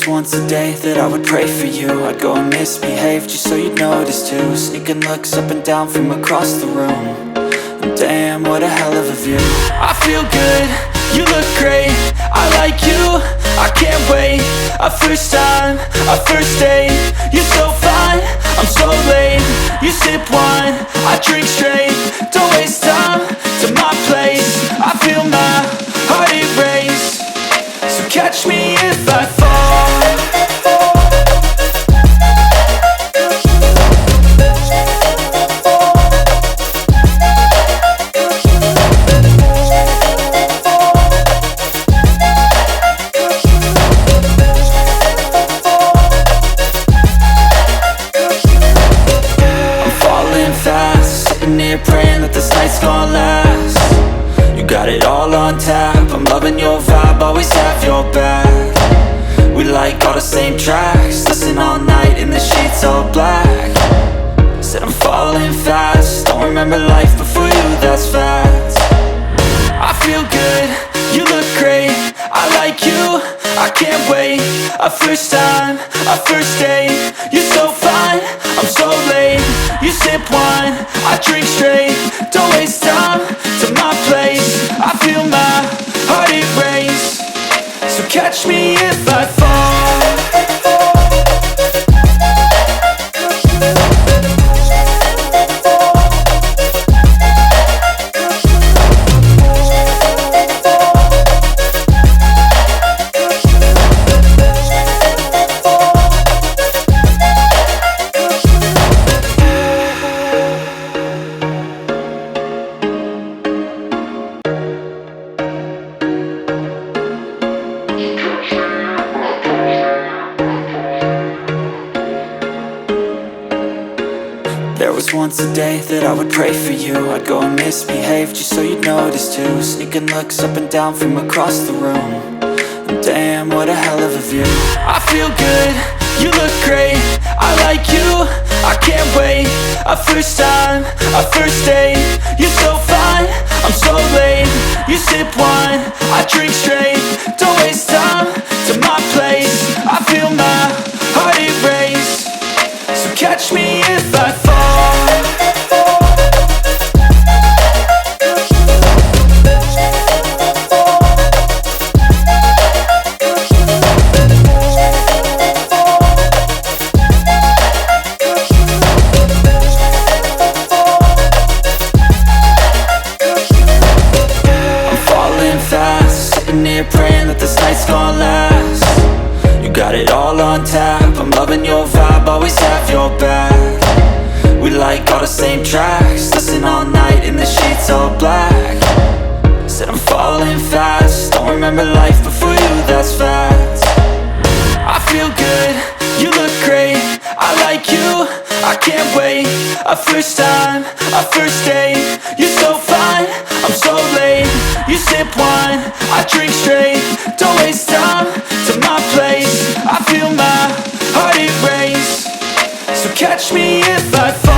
was once a day that I would pray for you. I'd go and misbehave just so you'd notice too. Sneaking looks up and down from across the room. And damn, what a hell of a view. I feel good, you look great, I like you, I can't wait. A first time, a first date, you're so fine, I'm so late. You sip wine, I drink straight, don't waste time to my place. I feel my heart erase, so catch me if I fall. Praying that this night's gonna last. You got it all on tap, I'm loving your vibe, always have your back. We like all the same tracks, listen all night in the sheets all black. Said I'm falling fast, don't remember life before you, that's fact. I feel good, you look great, I like you, I can't wait. A first time, a first date, you're so fine, I'm so late. You sip wine, I drink straight, don't waste time to my place. I feel my heart erase, so catch me if I fall. There was once a day that I would pray for you. I'd go and misbehave just so you'd notice too. Sneaking looks up and down from across the room. And damn, what a hell of a view. I feel good, you look great, I like you, I can't wait. A first time, a first date, you're so fine, I'm so late. You sip wine, I drink straight, don't waste time to my place. I feel my heart erase, so catch me if I fall. Praying that this night's gonna last. You got it all on tap, I'm loving your vibe, always have your back. We like all the same tracks, listen all night in the sheets all black. Said I'm falling fast, don't remember life before you, that's fact. I feel good, you look great, I like you, I can't wait. A first time, a first date, you're so fine, I'm so late. You sip wine, I drink straight, don't waste time to my place. I feel my heart erase, so catch me if I fall.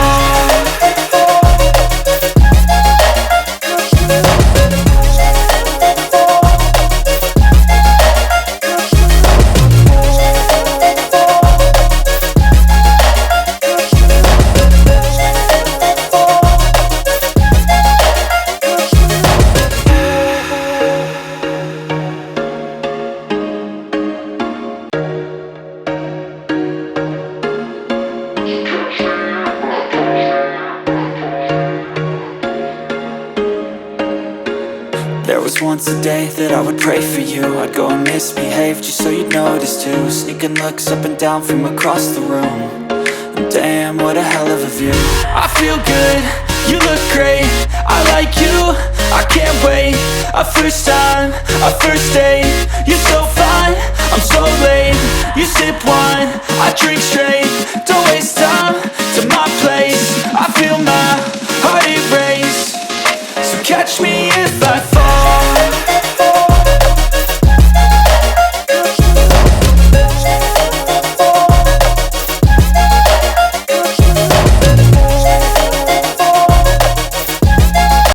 There was once a day that I would pray for you. I'd go and misbehave just so you'd notice too. Sneaking looks up and down from across the room. And damn, what a hell of a view. I feel good, you look great, I like you, I can't wait. A first time, a first date, you're so fine, I'm so late. You sip wine, I drink straight, don't waste time to my place. I feel my heart erase, so catch me